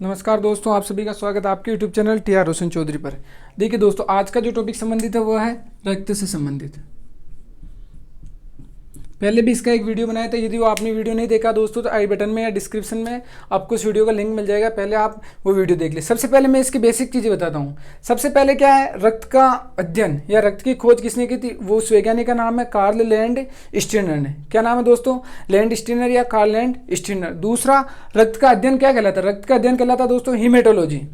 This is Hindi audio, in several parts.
नमस्कार दोस्तों, आप सभी का स्वागत है आपके YouTube चैनल टी आर रोशन चौधरी पर। देखिए दोस्तों, आज का जो टॉपिक संबंधित है वो है रक्त से संबंधित। पहले भी इसका एक वीडियो बनाया था। यदि वो आपने वीडियो नहीं देखा दोस्तों तो आई बटन में या डिस्क्रिप्शन में आपको इस वीडियो का लिंक मिल जाएगा, पहले आप वो वीडियो देख ले। सबसे पहले मैं इसकी बेसिक चीज़ें बताता हूँ। सबसे पहले क्या है, रक्त का अध्ययन या रक्त की खोज किसने की थी? वो उस वैज्ञानिक का नाम है कार्ल लैंड स्टीनर ने। क्या नाम है दोस्तों? लैंड स्टीनर या कार्ल लैंड स्टीनर। दूसरा, रक्त का अध्ययन क्या कहलाता है? रक्त का अध्ययन कहलाता दोस्तों हीमेटोलॉजी।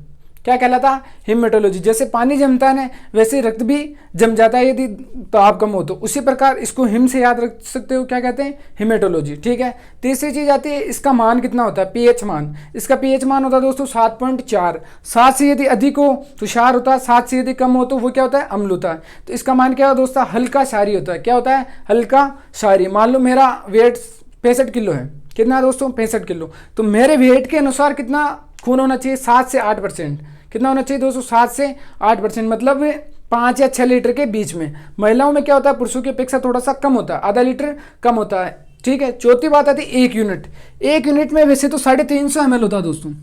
क्या कहलाता? हीमेटोलॉजी। जैसे पानी जमता है ना, वैसे रक्त भी जम जाता है यदि ताप कम हो तो। उसी प्रकार इसको हिम से याद रख सकते हो, क्या कहते हैं? हीमेटोलॉजी। ठीक है। तीसरी चीज आती है इसका मान कितना होता है, पीएच मान। इसका पीएच मान होता है दोस्तों 7.4। 7 से यदि अधिक हो तो क्षार होता है, 7 से यदि कम हो तो वो क्या होता है? अम्ल होता है। तो इसका मान क्या होता है दोस्तों? हल्का क्षारीय होता है। क्या होता है? हल्का क्षारीय। मान लो मेरा वेट 65 किलो है। कितना है दोस्तों? 65 किलो। तो मेरे वेट के अनुसार कितना खून होना चाहिए? 7 से 8%। कितना होना चाहिए दोस्तों? 7 से 8%, मतलब 5 या 6 लीटर के बीच में। महिलाओं में क्या होता है? पुरुषों की अपेक्षा थोड़ा सा कम होता है, आधा लीटर कम होता है। ठीक है। चौथी बात आती है 1 यूनिट। 1 यूनिट में वैसे तो 350 ml होता है दोस्तों।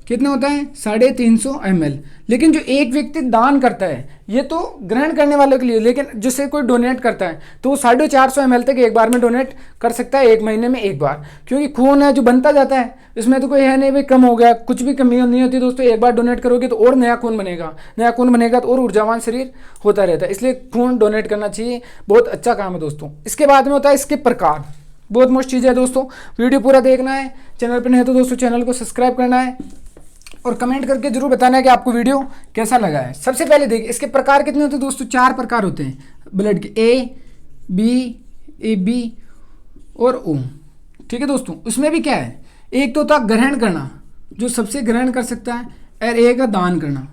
कितना होता है? 350 ml। लेकिन जो एक व्यक्ति दान करता है ये तो ग्रहण करने वालों के लिए, लेकिन जिससे कोई डोनेट करता है तो वो 450 ml तक एक बार में डोनेट कर सकता है, एक महीने में एक बार। क्योंकि खून है जो बनता जाता है, इसमें तो कोई है नहीं भाई कम हो गया, कुछ भी कमी नहीं होती दोस्तों। एक बार डोनेट करोगे तो और नया खून बनेगा, नया खून बनेगा तो और ऊर्जावान शरीर होता रहता है। इसलिए खून डोनेट करना चाहिए, बहुत अच्छा काम है दोस्तों। इसके बाद में होता है इसके प्रकार। बहुत मोस्ट चीज़ है दोस्तों, वीडियो पूरा देखना है। चैनल पर नहीं है तो दोस्तों चैनल को सब्सक्राइब करना है और कमेंट करके जरूर बताना है कि आपको वीडियो कैसा लगा है। सबसे पहले देखिए इसके प्रकार कितने होते हैं दोस्तों? 4 प्रकार होते हैं ब्लड के, ए बी और ओ। ठीक है दोस्तों। उसमें भी क्या है, एक तो होता है ग्रहण करना, जो सबसे ग्रहण कर सकता है, और एक है दान करना।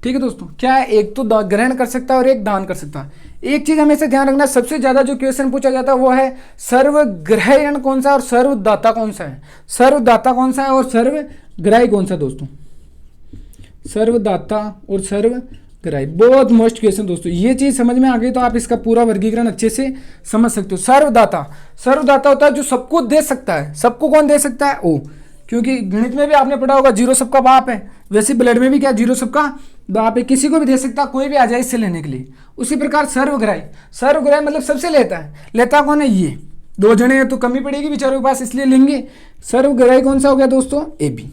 ठीक है दोस्तों। क्या है, एक तो ग्रहण कर सकता है और एक दान कर सकता है। एक चीज हमेशा ध्यान रखना, सबसे ज्यादा जो क्वेश्चन पूछा जाता है वो है सर्वग्राहण कौन सा है और सर्वदाता कौन सा है। सर्वदाता कौन सा है और सर्वग्राही कौन सा दोस्तों? सर्वदाता और सर्वग्राही, बहुत मोस्ट क्वेश्चन दोस्तों। ये चीज समझ में आ गई तो आप इसका पूरा वर्गीकरण अच्छे से समझ सकते हो। सर्वदाता, सर्वदाता होता है जो सबको दे सकता है। सबको कौन दे सकता है? ओ। क्योंकि गणित में भी आपने पढ़ा होगा जीरो सबका बाप है, वैसे ब्लड में भी क्या जीरो सबका बाप है। किसी को भी दे सकता, कोई भी आ जाए इससे लेने के लिए। उसी प्रकार सर्वग्राही, सर्वग्राही मतलब सबसे लेता है। लेता कौन है? ये 2 जने हैं तो कमी पड़ेगी बेचारों के पास, इसलिए लेंगे। सर्वग्राही कौन सा हो गया दोस्तों? A B.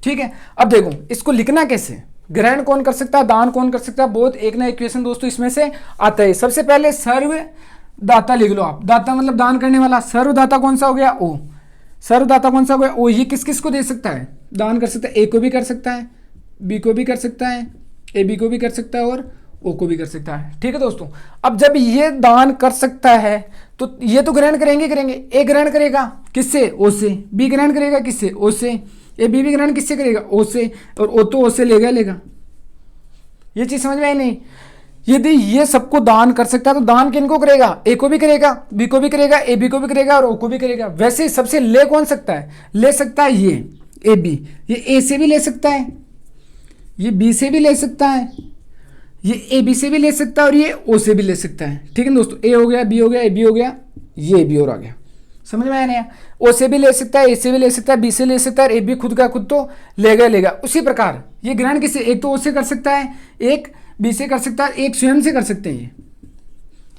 ठीक है। अब देखो इसको लिखना कैसे, ग्रहण कौन कर सकता है, दान कौन कर सकता है, बहुत एक ना एक क्वेश्चन दोस्तों इसमें से आता है। सबसे पहले सर्वदाता लिख लो आप, दाता मतलब दान करने वाला। सर्वदाता कौन सा हो गया? ओ। सर्वदाता कौन सा हो गया? ओ। ये किस किस को दे सकता है? दान कर सकता है। ए को भी कर सकता है, बी को भी कर सकता है, ए बी को भी कर सकता है और ओ को भी कर सकता है। ठीक है दोस्तों। अब जब ये दान कर सकता है तो ये तो ग्रहण करेंगे। ए ग्रहण करेगा किससे? ओ से। बी ग्रहण करेगा किससे? ओ से। ए बी भी ग्रहण किससे करेगा? ओ से। और ओ तो ओ से लेगा। ये चीज समझ में आई नहीं? यदि ये सबको दान कर सकता है तो दान किनको करेगा? ए को भी करेगा, बी को भी करेगा, ए बी को भी करेगा और ओ को भी करेगा। वैसे सबसे ले कौन सकता है? ले सकता है ये ए बी। ये ए से भी ले सकता है, ये बी से भी ले सकता है, ये ए बी से भी ले सकता है और ये ओ से भी ले सकता है। ठीक है दोस्तों। ए हो गया, बी हो गया, ए बी हो गया, ये बी और आ गया। समझ में आया नहीं? ओ से भी ले सकता है, ए से भी ले सकता है, बी से ले सकता है, ए बी खुद का खुद तो लेगा। उसी प्रकार ये ग्रहण किसे? एक तो ओ से कर सकता है, एक बी से कर सकता है, एक स्वयं से कर सकते हैं।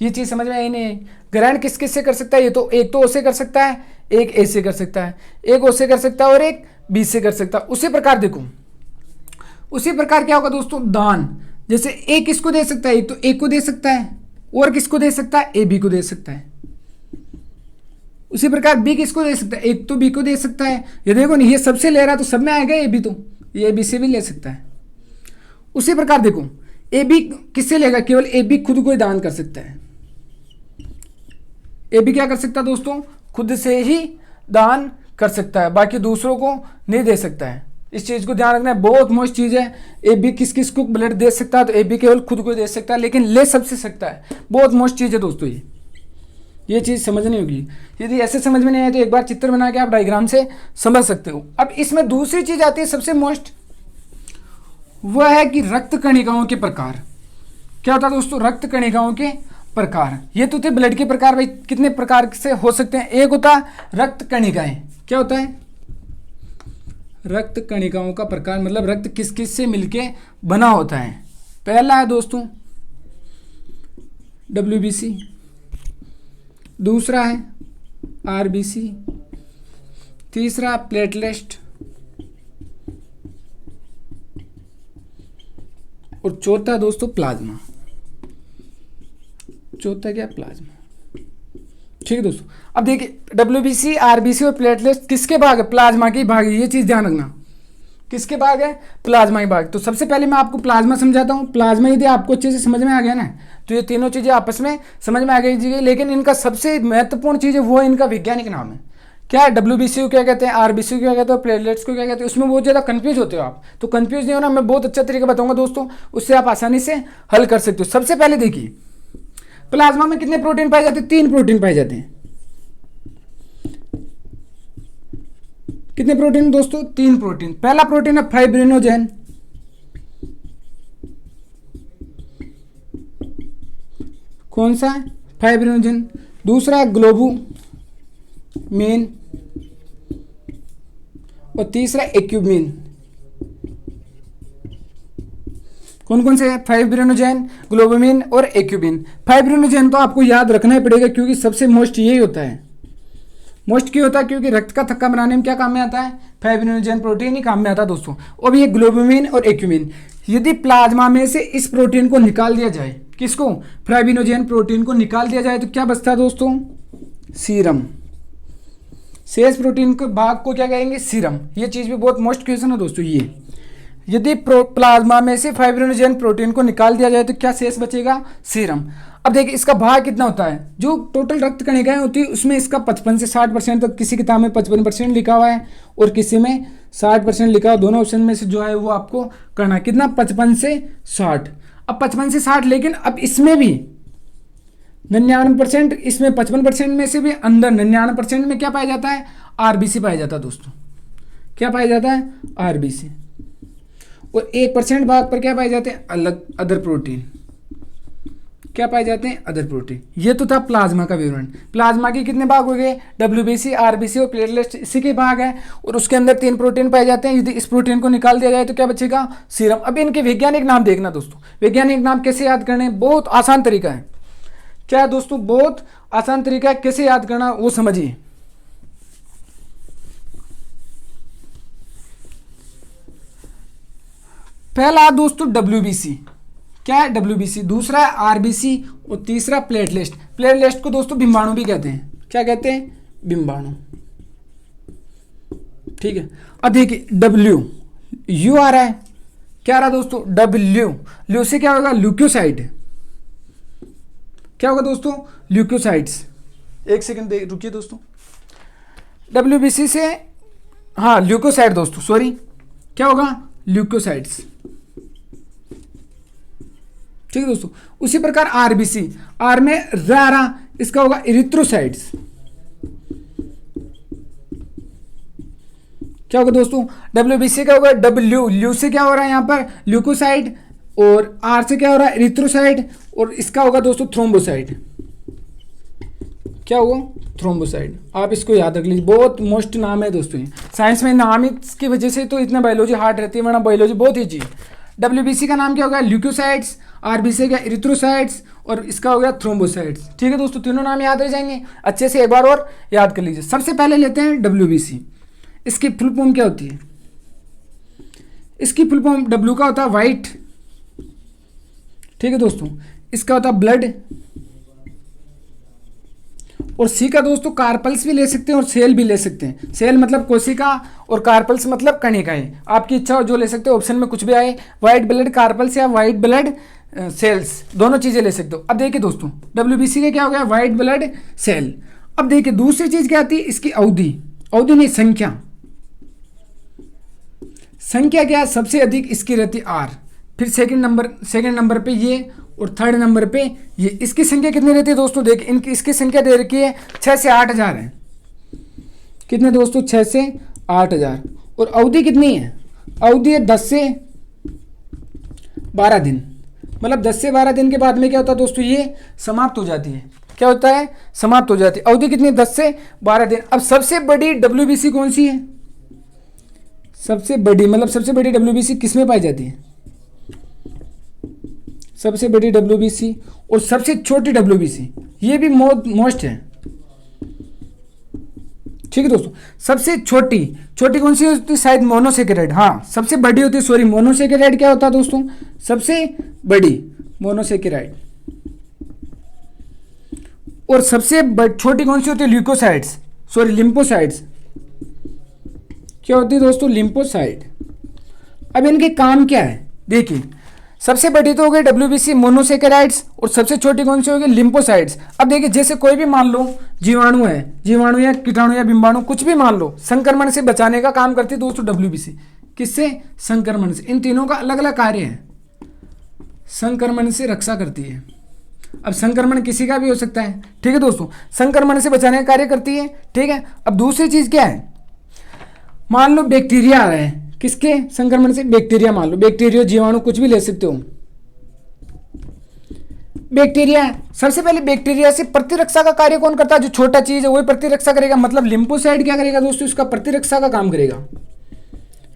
ये चीज समझ में आई नहीं? ग्रहण किस किस से कर सकता है? ये तो एक तो ओ से कर सकता है, एक ए से कर सकता है, एक ओ से कर सकता है और एक बी से कर सकता है। उसी प्रकार देखो, उसी प्रकार क्या होगा दोस्तों? दान। जैसे ए किसको दे सकता है? एक तो ए को दे सकता है और किसको दे सकता है? ए बी को दे सकता है। उसी प्रकार बी किसको दे सकता है? एक तो बी को दे सकता है। ये देखो नहीं, ये सबसे ले रहा है तो सब में आएगा ए बी, तो ये बी से भी ले सकता है। उसी प्रकार देखो ए बी किससे लेगा? केवल ए बी खुद को ही दान कर सकता है। ए बी क्या कर सकता है दोस्तों? खुद से ही दान कर सकता है, बाकी दूसरों को नहीं दे सकता है। इस चीज को ध्यान रखना है, बहुत मोस्ट चीज है। ए बी किस किस को ब्लड दे सकता है? तो ए बी केवल खुद को दे सकता है, लेकिन ले सबसे सकता है। बहुत मोस्ट चीज है दोस्तों ये चीज समझनी होगी। यदि ऐसे समझ में नहीं आए तो एक बार चित्र बना के आप डायग्राम से समझ सकते हो। अब इसमें दूसरी चीज आती है सबसे मोस्ट, वह है कि रक्त कणिकाओं के प्रकार। क्या होता है दोस्तों? रक्त कणिकाओं के प्रकार। ये तो थे ब्लड के प्रकार। भाई कितने प्रकार से हो सकते हैं? एक होता है रक्त कणिकाएं। क्या होता है? रक्त कणिकाओं का प्रकार मतलब रक्त किस किस से मिलके बना होता है। पहला है दोस्तों WBC, दूसरा है RBC, तीसरा प्लेटलेट और चौथा है दोस्तों प्लाज्मा। चौथा क्या? प्लाज्मा। ठीक है दोस्तों, अब देखिए WBC, RBC और प्लेटलेट किसके भाग है? प्लाज्मा के भाग है। ये चीज़ ध्यान रखना, किसके भाग है? प्लाज्मा के भाग। तो सबसे पहले मैं आपको प्लाज्मा समझाता हूँ। प्लाज्मा यदि आपको अच्छे से समझ में आ गया ना, तो ये तीनों चीज़ें आपस में समझ में आ गई। लेकिन इनका सबसे महत्वपूर्ण चीज़ है वो इनका वैज्ञानिक नाम है। क्या है? WBC को क्या कहते हैं, RBC को क्या कहते हैं, प्लेटलेट्स को क्या कहते हैं। उसमें बहुत ज़्यादा कंफ्यूज होते हो आप, तो कंफ्यूज नहीं होना, मैं बहुत अच्छा तरीका बताऊंगा दोस्तों, उससे आप आसानी से हल कर सकते हो। सबसे पहले देखिए प्लाज्मा में कितने प्रोटीन पाए जाते हैं? 3 प्रोटीन पाए जाते हैं। कितने प्रोटीन दोस्तों? 3 प्रोटीन। पहला प्रोटीन है फाइब्रिनोजेन, कौन सा है? फाइब्रिनोजेन। दूसरा है ग्लोबुमिन और तीसरा एक्यूमिन। कौन कौन से है? फाइब्रिनोजेन, ग्लोबुमिन और एक्यूमिन। फाइब्रिनोजेन तो आपको याद रखना ही पड़ेगा क्योंकि सबसे मोस्ट यही होता है। मोस्ट क्यों होता है? क्योंकि रक्त का थक्का बनाने में क्या काम में आता है? फाइब्रिनोजेन प्रोटीन ही काम में आता है दोस्तों। और ये ग्लोबुमिन और एक्यूमिन। यदि प्लाज्मा में से इस प्रोटीन को निकाल दिया जाए, किसको? फाइब्रिनोजेन प्रोटीन को निकाल दिया जाए तो क्या बचता है दोस्तों? सीरम। शेष प्रोटीन के भाग को क्या कहेंगे? सीरम। ये चीज़ भी बहुत मोस्ट क्वेश्चन है दोस्तों। ये यदि प्लाज्मा में से फाइब्रिनोजेन प्रोटीन को निकाल दिया जाए तो क्या शेष बचेगा? सीरम। अब देखिए इसका भाग कितना होता है? जो टोटल रक्त कणिकाएं होती है उसमें इसका 55 से 60% तक, किसी किताब में 55% लिखा हुआ है और किसी में 60% लिखा हुआ। दोनों ऑप्शन में से जो है वो आपको करना है। कितना? 55 से 60। अब 55 से 60, लेकिन अब इसमें भी 99%, इसमें 55% में से भी अंदर 99% में क्या पाया जाता है? RBC पाया जाता है दोस्तों। क्या पाया जाता है? RBC। और 1% भाग पर क्या पाए जाते हैं? अलग अदर प्रोटीन। क्या पाए जाते हैं? Other protein. ये तो था प्लाज्मा का विवरण। प्लाज्मा के कितने भाग हो गए? WBC, RBC और प्लेटलेट्स इसी के भाग है और उसके अंदर 3 प्रोटीन पाए जाते हैं। यदि इस प्रोटीन को निकाल दिया जाए तो क्या बचेगा? सीरम। अब इनके वैज्ञानिक नाम देखना दोस्तों। वैज्ञानिक नाम कैसे याद करने? बहुत आसान तरीका है। क्या है दोस्तों? बहुत आसान तरीका है। कैसे याद करना वो समझिए। पहला दोस्तों WBC। क्या है? WBC। दूसरा है RBC और तीसरा प्लेटलेट। प्लेटलेट को दोस्तों बिंबाणु भी कहते हैं। क्या कहते हैं? बिंबाणु। ठीक है। अब देखिए U आ रहा है। क्या आ रहा है दोस्तों? ल्यू से क्या होगा? ल्यूकोसाइड। क्या होगा दोस्तों? ल्यूकोसाइड्स। एक सेकंड रुकिए दोस्तों। WBC से हाँ ल्यूकोसाइड दोस्तों, सॉरी क्या होगा? ल्यूकोसाइड्स। ठीक है दोस्तों। उसी प्रकार RBC, आर में रहा, इसका होगा इरिथ्रोसाइट्स। क्या होगा दोस्तों? WBC का होगा ल्यू से क्या हो रहा है यहाँ पर? ल्यूकोसाइड। और आर से क्या हो रहा है? इरिथ्रोसाइड। और इसका होगा दोस्तों थ्रोम्बोसाइड। क्या होगा? थ्रोम्बोसाइड। आप इसको याद रख लीजिए, बहुत मोस्ट नाम है दोस्तों। साइंस में नाम की वजह से तो इतना बायोलॉजी हार्ड रहती है, वरना बायोलॉजी बहुत ईजी है। WBC का नाम क्या होगा? ल्यूकोसाइड्स। RBC का इरिथ्रोसाइड्स और इसका हो गया थ्रोम्बोसाइड्स। ठीक है दोस्तों, तीनों नाम याद रह जाएंगे। अच्छे से एक बार और याद कर लीजिए। सबसे पहले लेते हैं WBC। इसकी फुल फॉर्म क्या होती है? इसकी फुल फॉर्म W का होता है वाइट। ठीक है दोस्तों। इसका होता है ब्लड। और C का दोस्तों कार्पल्स भी ले सकते हैं और सेल भी ले सकते हैं। सेल मतलब कोशिका और कार्पल्स मतलब कणिकाएं। आपकी इच्छा हो जो ले सकते हो, ऑप्शन में कुछ भी आए। वाइट ब्लड कार्पल्स या वाइट ब्लड सेल्स, दोनों चीजें ले सकते हो। अब देखिए दोस्तों WBC का क्या हो गया? White blood cell. अब देखिए दूसरी चीज क्या आती है? इसकी अवधि। अवधि नहीं, संख्या। संख्या क्या है? सबसे अधिक इसकी रहती R। फिर सेकंड नंबर पे ये और थर्ड नंबर पे ये। इसकी संख्या कितनी रहती है दोस्तों? देखिए इनकी इसकी संख्या दे रखी है 6 से 8 हज़ार है। कितने दोस्तों? 6 से 8 हज़ार। और अवधि कितनी है? अवधि है 10 से 12 दिन। मतलब 10 से 12 दिन के बाद में क्या होता है दोस्तों? ये समाप्त हो जाती है। क्या होता है? समाप्त हो जाती है। अवधि कितनी? 10 से 12 दिन। अब सबसे बड़ी WBC कौन सी है? सबसे बड़ी मतलब सबसे बड़ी डब्ल्यूबीसी किस में पाई जाती है? सबसे बड़ी डब्ल्यूबीसी और सबसे छोटी डब्ल्यूबीसी, ये भी मोस्ट है। ठीक है दोस्तों, सबसे छोटी छोटी कौन सी होती है? शायद मोनोसेकेराइड। हाँ, सबसे बड़ी होती है, सॉरी, मोनोसेकेराइड क्या होता है दोस्तों? सबसे बड़ी मोनोसेकेराइड। और सबसे छोटी कौन सी होती है? Leucocytes, sorry, lymphocytes. क्या होती है दोस्तों? लिम्फोसाइड। अब इनके काम क्या है देखिए, सबसे बड़ी तो हो गई डब्ल्यूबीसी मोनोसेकेराइड्स और सबसे छोटी कौन सी होगी? लिम्फोसाइड्स। अब देखिए, जैसे कोई भी मान लो जीवाणु है, जीवाणु या कीटाणु या बिंबाणु कुछ भी मान लो, संक्रमण से बचाने का काम करती है दोस्तों डब्ल्यूबीसी। किससे? संक्रमण से। इन तीनों का अलग अलग कार्य है। संक्रमण से रक्षा करती है। अब संक्रमण किसी का भी हो सकता है, ठीक है दोस्तों, संक्रमण से बचाने का कार्य करती है। ठीक है, अब दूसरी चीज क्या है? मान लो बैक्टीरिया आ रहा है, किसके? संक्रमण से। बैक्टीरिया मान लो, बैक्टीरिया, जीवाणु, कुछ भी ले सकते हो। बैक्टीरिया, सबसे पहले बैक्टीरिया से प्रतिरक्षा का कार्य कौन करता है? जो छोटा चीज है वही प्रतिरक्षा करेगा। मतलब लिम्फोसाइड क्या करेगा दोस्तों? इसका प्रतिरक्षा का काम करेगा।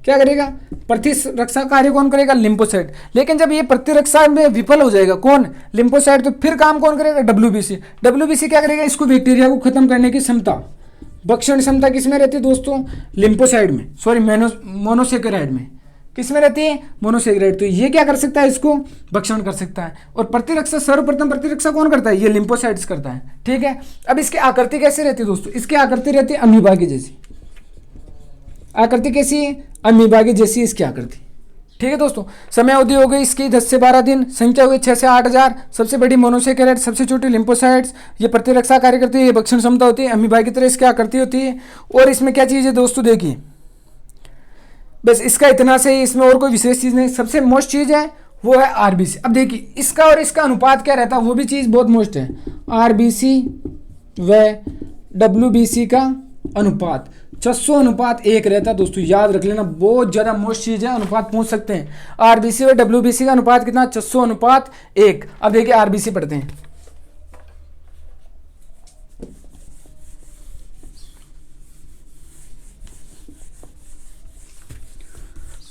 क्या करेगा? प्रतिरक्षा कार्य कौन करेगा? लिम्फोसाइड। लेकिन जब ये प्रतिरक्षा में विफल हो जाएगा, कौन? लिम्फोसाइड, तो फिर काम कौन करेगा? डब्ल्यूबीसी। डब्ल्यूबीसी क्या करेगा? इसको, बैक्टीरिया को खत्म करने की क्षमता, भक्षण क्षमता किसमें रहती है दोस्तों? लिम्फोसाइड में, सॉरी, मोनोसेकेराइड में। किसमें रहती है? मोनोसेकेराइड। तो ये क्या कर सकता है? इसको भक्षण कर सकता है। और प्रतिरक्षा, सर्वप्रथम प्रतिरक्षा कौन करता है? ये लिम्फोसाइड्स करता है। ठीक है, अब इसकी आकृति कैसे रहती है दोस्तों? इसकी आकृति रहती है अमीबा की जैसी। आकृति कैसी है? अमीबा की जैसी इसकी आकृति। ठीक है दोस्तों, समय अवधि हो गई इसकी 10 से 12 दिन, संख्या हो गई 6 से 8,000। सबसे बड़ी मोनोसेकेराइड, सबसे छोटी लिम्फोसाइड्स। ये प्रतिरक्षा कार्य करती है, ये भक्षण क्षमता होती है, अमीबा की तरह इसकी आकृति होती है। और इसमें क्या चीज़ है दोस्तों? देखिए, बस इसका इतना से ही, इसमें और कोई विशेष चीज़ नहीं। सबसे मोस्ट चीज़ है वो है आरबीसी। अब देखिए, इसका और इसका अनुपात क्या रहता है, वो भी चीज़ बहुत मोस्ट है। आरबीसी व डब्ल्यूबीसी का अनुपात 600:1 रहता है दोस्तों, याद रख लेना, बहुत ज़्यादा मोस्ट चीज़ है। अनुपात पूछ सकते हैं। आरबीसी और डब्ल्यूबीसी का अनुपात कितना? 600:1। अब देखिए आरबीसी पढ़ते हैं।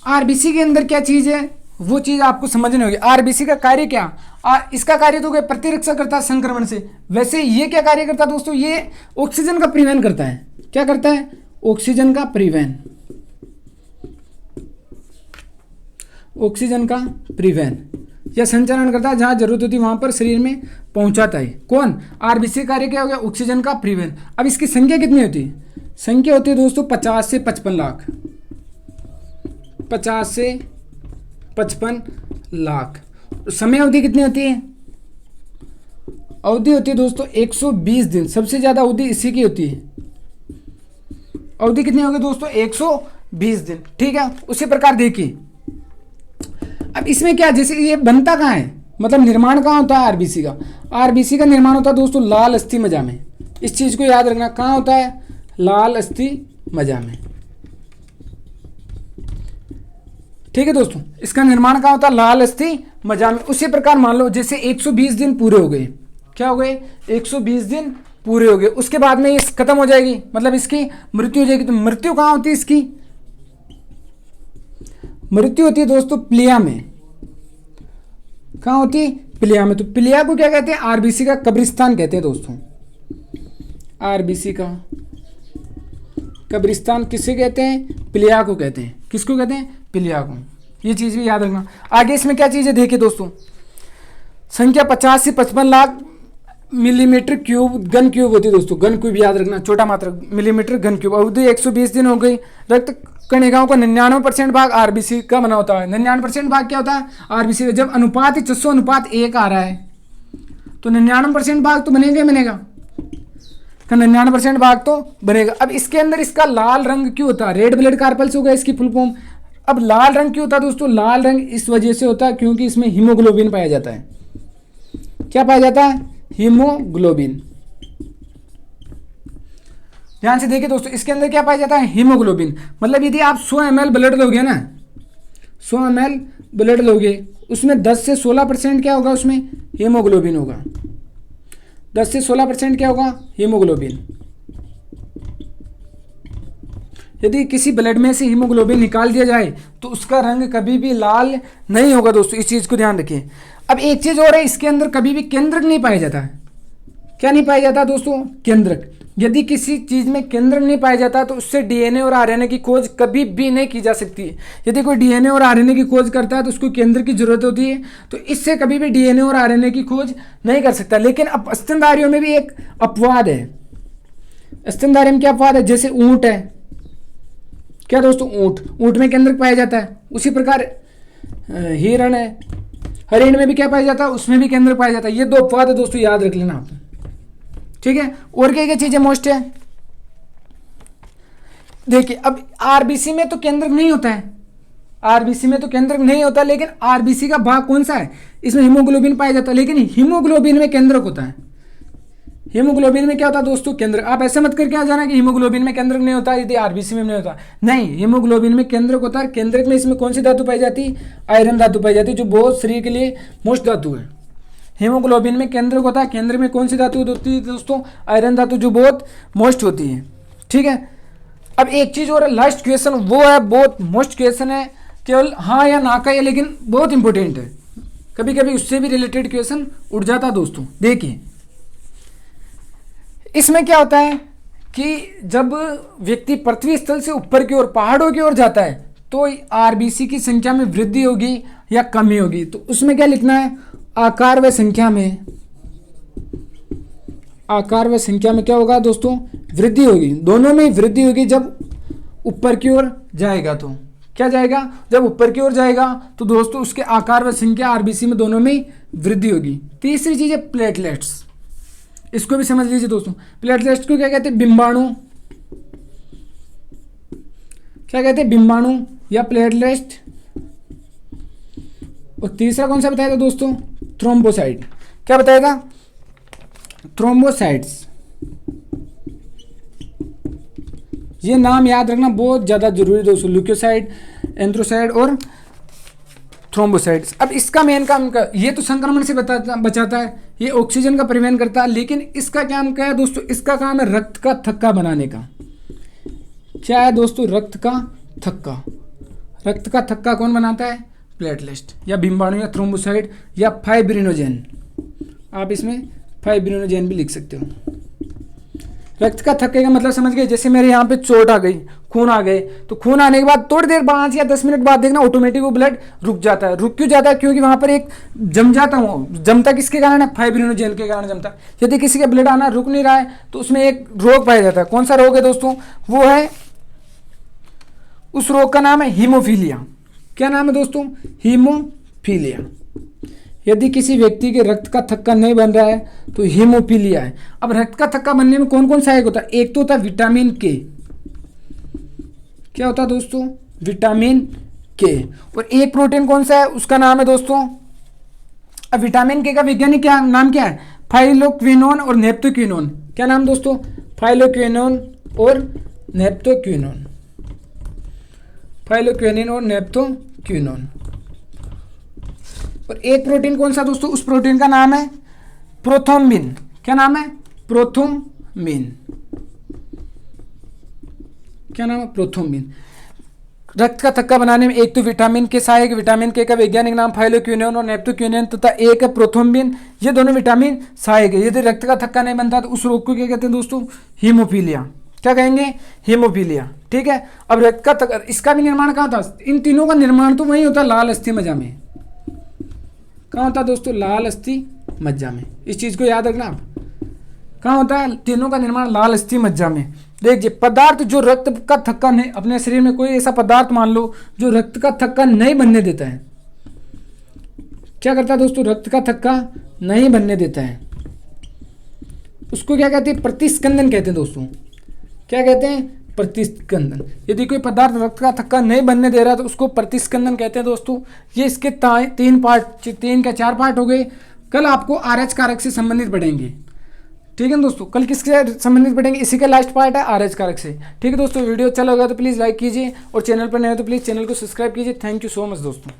आरबीसी के अंदर क्या चीज़ है, वो चीज़ आपको समझनी होगी। आरबीसी का कार्य क्या? इसका कार्य तो क्या? प्रतिरक्षा करता है संक्रमण से। वैसे ये क्या कार्य करता है दोस्तों? ये ऑक्सीजन का परिवहन करता है। क्या करता है? ऑक्सीजन का परिवहन। ऑक्सीजन का परिवहन या संचरण करता है, जहां जरूरत होती है वहां पर शरीर में पहुंचाता है। कौन? आरबीसी कार्य क्या हो गया? ऑक्सीजन का परिवहन। अब इसकी संख्या कितनी होती है? संख्या होती है दोस्तों 50 से 55 लाख। 50 से 55 लाख। समय अवधि कितनी होती है? अवधि होती है दोस्तों 120 दिन। सबसे ज्यादा अवधि इसी की होती है। अवधि कितनी होगी दोस्तों? 120 दिन। ठीक है, उसी प्रकार देखिए, अब इसमें क्या, जैसे ये बनता कहाँ है, मतलब निर्माण कहाँ होता है आरबीसी का? आरबीसी का निर्माण होता है दोस्तों लाल अस्थि मज्जा में। इस चीज को याद रखना, कहाँ होता है? लाल अस्थि मज्जा में। ठीक है दोस्तों, इसका निर्माण कहाँ होता है? लाल अस्थि मज्जा में। उसी प्रकार मान लो जैसे 120 दिन पूरे हो गए। क्या हो गए? 120 दिन पूरे हो गए। उसके बाद में ये खत्म हो जाएगी, मतलब इसकी मृत्यु हो जाएगी। तो मृत्यु कहाँ होती है इसकी? मृत्यु होती है दोस्तों प्लिया में। कहाँ होती है? प्लिया में। तो प्लिया को क्या कहते हैं? आरबीसी का कब्रिस्तान कहते हैं दोस्तों। आरबीसी का कब्रिस्तान किसे कहते हैं? प्लिया को कहते हैं। किसको कहते हैं? प्लिया को। ये चीज भी याद रखना। आगे इसमें क्या चीज है देखिए दोस्तों, संख्या 50 से 55 लाख मिलीमीटर क्यूब, घन क्यूब होती है दोस्तों। घन क्यूब याद रखना, छोटा मात्रक, मिलीमीटर घन क्यूब। अवधि 120 दिन हो गई। रक्त कणिकाओं का 99% भाग आरबीसी का बना होता है। 99% भाग क्या होता है? आरबीसी का। जब अनुपात 600:1 आ रहा है तो 99% भाग तो बनेगा ही बनेगा। 99% भाग तो बनेगा। अब इसके अंदर इसका लाल रंग क्यों होता है? रेड ब्लड कार्पल्स हो गया इसकी फुल फॉर्म। अब लाल रंग क्यों होता है दोस्तों? लाल रंग इस वजह से होता है क्योंकि इसमें हीमोग्लोबिन पाया जाता है। क्या पाया जाता है? हीमोग्लोबिन। ध्यान से देखिए दोस्तों, इसके अंदर क्या पाया जाता है? हीमोग्लोबिन। मतलब यदि आप 100 ml ब्लड लोगे ना, 100 ml ब्लड लोगे, उसमें 10 से 16% क्या होगा? उसमें हीमोग्लोबिन होगा। 10 से 16% क्या होगा? हीमोग्लोबिन। यदि किसी ब्लड में से हीमोग्लोबिन निकाल दिया जाए तो उसका रंग कभी भी लाल नहीं होगा दोस्तों, इस चीज़ को ध्यान रखिए। अब एक चीज़ और है, इसके अंदर कभी भी केंद्रक नहीं पाया जाता है। क्या नहीं पाया जाता दोस्तों? केंद्रक। यदि किसी चीज़ में केंद्रक नहीं पाया जाता तो उससे डीएनए और आरएनए की खोज कभी भी नहीं की जा सकती है। यदि कोई डीएनए और आरएनए की खोज करता है तो उसको केंद्र की जरूरत होती है, तो इससे कभी भी डीएनए और आरएनए की खोज नहीं कर सकता। लेकिन अब स्तनधारियों में भी एक अपवाद है। स्तनधारी में क्या अपवाद है? जैसे ऊंट है, क्या दोस्तों? ऊंट में केंद्रक पाया जाता है। उसी प्रकार हिरण है, हरिण में भी क्या पाया जाता है? उसमें भी केंद्रक पाया जाता है। ये दो अपवाद है दोस्तों, याद रख लेना आप, ठीक है। और क्या क्या चीजें मोस्ट है? देखिए, अब आरबीसी में तो केंद्रक नहीं होता है, आरबीसी में तो केंद्रक नहीं होता, लेकिन आरबीसी का भाग कौन सा है? इसमें हीमोग्लोबिन पाया जाता है, लेकिन हीमोग्लोबिन में केंद्रक होता है। हीमोग्लोबिन में क्या होता है दोस्तों? केंद्रक। आप ऐसे मत करके आ जाना कि हीमोग्लोबिन में केंद्रक नहीं होता यदि आरबीसी में नहीं होता, नहीं, हीमोग्लोबिन में केंद्रक होता है। केंद्रक में इसमें कौन सी धातु पाई जाती है? आयरन धातु पाई जाती है, जो बहुत शरीर के लिए मोस्ट धातु है। हीमोग्लोबिन में केंद्रक होता है, केंद्र में कौन सी धातु होती है दोस्तों? आयरन धातु, जो बहुत मोस्ट होती है, ठीक है। अब एक चीज और लास्ट क्वेश्चन, वो है बहुत मोस्ट क्वेश्चन है, केवल हाँ या ना का है, लेकिन बहुत इंपॉर्टेंट है। कभी कभी उससे भी रिलेटेड क्वेश्चन उठ जाता है दोस्तों। देखिए, इसमें क्या होता है कि जब व्यक्ति पृथ्वी स्थल से ऊपर की ओर, पहाड़ों की ओर जाता है, तो आरबीसी की संख्या में वृद्धि होगी या कमी होगी। तो उसमें क्या लिखना है? आकार व संख्या में, आकार व संख्या में क्या होगा दोस्तों? वृद्धि होगी। दोनों में वृद्धि होगी जब ऊपर की ओर जाएगा। तो क्या जाएगा? जब ऊपर की ओर जाएगा तो दोस्तों उसके आकार व संख्या आरबीसी में दोनों में वृद्धि होगी। तीसरी चीज है प्लेटलेट्स, इसको भी समझ लीजिए दोस्तों। प्लेटलेट्स को क्या कहते हैं? बिंबाणु। क्या कहते हैं? बिंबाणु या प्लेटलेट। और तीसरा कौन सा बताया था दोस्तों? थ्रोम्बोसाइट। क्या बताया था? थ्रोम्बोसाइट्स। ये नाम याद रखना बहुत ज्यादा जरूरी है दोस्तों, ल्यूकोसाइट, एंथ्रोसाइट और थ्रोम्बोसाइट्स। अब इसका मेन काम का, ये तो संक्रमण से बचाता है, ये ऑक्सीजन का परिवहन करता है, लेकिन इसका काम क्या है दोस्तों? इसका काम है रक्त का थक्का बनाने का। क्या है दोस्तों? रक्त का थक्का। रक्त का थक्का कौन बनाता है? प्लेटलेट या बिंबाणु या थ्रोम्बोसाइट या फाइब्रिनोजेन। आप इसमें फाइब्रिनोजेन भी लिख सकते हो। रक्त का थक्के का मतलब समझ गए? जैसे मेरे यहाँ पे चोट आ गई, खून आ गए, तो खून आने के बाद थोड़ी देर 5 या 10 मिनट बाद देखना ऑटोमेटिक वो ब्लड रुक जाता है। रुक क्यों जाता है? क्योंकि वहां पर एक जम जाता हूँ। जमता किसके कारण है? फाइब्रिनोजेन के कारण जमता। यदि किसी का ब्लड आना रुक नहीं रहा है तो उसमें एक रोग पाया जाता है। कौन सा रोग है दोस्तों? वो है, उस रोग का नाम है हीमोफीलिया। क्या नाम है दोस्तों? हीमोफीलिया। यदि किसी व्यक्ति के रक्त का थक्का नहीं बन रहा है तो हीमोफीलिया है। अब रक्त का थक्का बनने में कौन कौन सहायक होता है? एक तो होता है विटामिन के। क्या होता है दोस्तों? विटामिन के। और एक प्रोटीन कौन सा है? उसका नाम है दोस्तों, अब विटामिन के का वैज्ञानिक क्या नाम क्या है? फाइलोक्विनोन और नेप्टोक्विनोन। क्या नाम दोस्तों? फाइलोक्विनोन और नेप्टोक्विनोन। फाइलोक्विनिन और नेप्टोक्विनोन। और एक प्रोटीन कौन सा दोस्तों? उस प्रोटीन का नाम है प्रोथ्रोम्बिन। क्या नाम है? प्रोथ्रोम्बिन। क्या नाम है? प्रोथ्रोम्बिन। रक्त का थक्का बनाने में एक तो विटामिन के सहायक, विटामिन के का वैज्ञानिक नाम फाइलोक्विनोन और नेप्टोक्विनोन, तथा एक है प्रोथ्रोम्बिन। ये दोनों विटामिन सहायक है। यदि रक्त का थक्का नहीं बनता तो उस रोग को क्या कहते हैं दोस्तों? हीमोफीलिया। क्या कहेंगे? हीमोफीलिया, ठीक है। अब रक्त का थक्का, इसका भी निर्माण कहाँ था? इन तीनों का निर्माण तो वही होता है, लाल अस्थि मज्जा में। कहाँ होता है दोस्तों? लाल अस्थि मज्जा में। इस चीज को याद रखना आप। कहाँ होता है? तीनों का निर्माण लाल अस्थि मज्जा में। देखिए, पदार्थ जो रक्त का थक्का नहीं, अपने शरीर में कोई ऐसा पदार्थ मान लो जो रक्त का थक्का नहीं बनने देता है। क्या करता है दोस्तों? रक्त का थक्का नहीं बनने देता है। उसको क्या कहते हैं? प्रतिस्कंदन कहते हैं दोस्तों। क्या कहते हैं? प्रतिस्कंदन। यदि कोई पदार्थ रक्त का थक्का नहीं बनने दे रहा तो उसको प्रतिस्कंदन कहते हैं दोस्तों। ये इसके 3 पार्ट, 3 का 4 पार्ट हो गए। कल आपको आरएच कारक से संबंधित पढ़ेंगे, ठीक है दोस्तों। कल किससे संबंधित पढ़ेंगे? इसी का लास्ट पार्ट है आरएच कारक से, ठीक है दोस्तों। वीडियो अच्छा लगा तो प्लीज़ लाइक कीजिए और चैनल पर नए हो तो प्लीज़ चैनल को सब्सक्राइब कीजिए। थैंक यू सो मच दोस्तों।